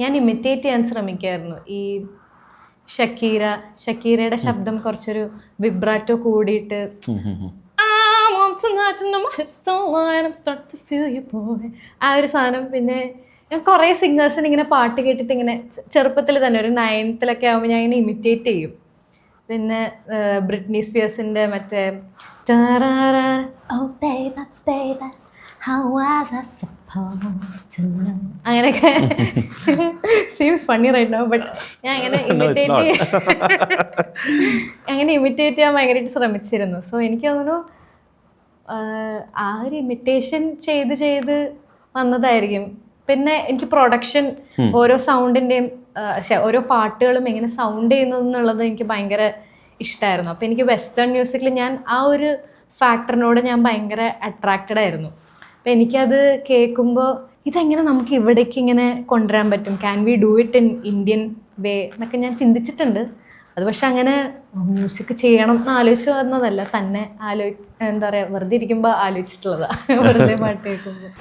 ഞാൻ ഇമിറ്റേറ്റ് ചെയ്യാൻ ശ്രമിക്കായിരുന്നു. ഈ ഷക്കീരയുടെ ശബ്ദം കുറച്ചൊരു വിബ്രാറ്റോ കൂടിയിട്ട് ആ ഒരു സാധനം. പിന്നെ ഞാൻ കുറേ സിംഗേഴ്സിന് ഇങ്ങനെ പാട്ട് കേട്ടിട്ട് ഇങ്ങനെ ചെറുപ്പത്തിൽ തന്നെ ഒരു 9th ആകുമ്പോൾ ഞാൻ ഇങ്ങനെ ഇമിറ്റേറ്റ് ചെയ്യും. പിന്നെ ബ്രിട്നി സ്പിയേഴ്സിൻ്റെ മറ്റേ അങ്ങനെയൊക്കെ seems funny right now, but ഞാൻ അങ്ങനെ ഇമിറ്റേറ്റ് ചെയ്യാൻ ഭയങ്കരമായിട്ട് ശ്രമിച്ചിരുന്നു. സോ എനിക്ക് തോന്നുന്നു ആ ഒരു ഇമിറ്റേഷൻ ചെയ്ത് വന്നതായിരിക്കും. പിന്നെ എനിക്ക് പ്രൊഡക്ഷൻ, ഓരോ സൗണ്ടിൻ്റെയും ഓരോ പാട്ടുകളും എങ്ങനെ സൗണ്ട് ചെയ്യുന്നു എന്നുള്ളത് എനിക്ക് ഭയങ്കര ഇഷ്ടമായിരുന്നു. അപ്പോൾ എനിക്ക് വെസ്റ്റേൺ മ്യൂസിക്കിൽ ഞാൻ ആ ഒരു ഫാക്ടറിനോട് ഞാൻ ഭയങ്കര അട്രാക്റ്റഡ് ആയിരുന്നു. അപ്പം എനിക്കത് കേൾക്കുമ്പോൾ ഇതെങ്ങനെ നമുക്ക് ഇവിടേക്ക് ഇങ്ങനെ കൊണ്ടുവരാൻ പറ്റും, can we do it in Indian way എന്നൊക്കെ ഞാൻ ചിന്തിച്ചിട്ടുണ്ട്. അത് പക്ഷെ അങ്ങനെ മ്യൂസിക് ചെയ്യണം എന്ന് ആലോചിച്ച് വന്നതല്ല, തന്നെ എന്താ പറയുക, വെറുതെ ഇരിക്കുമ്പോൾ ആലോചിച്ചിട്ടുള്ളതാണ്, വെറുതെ പാട്ട് കേൾക്കുമ്പോൾ.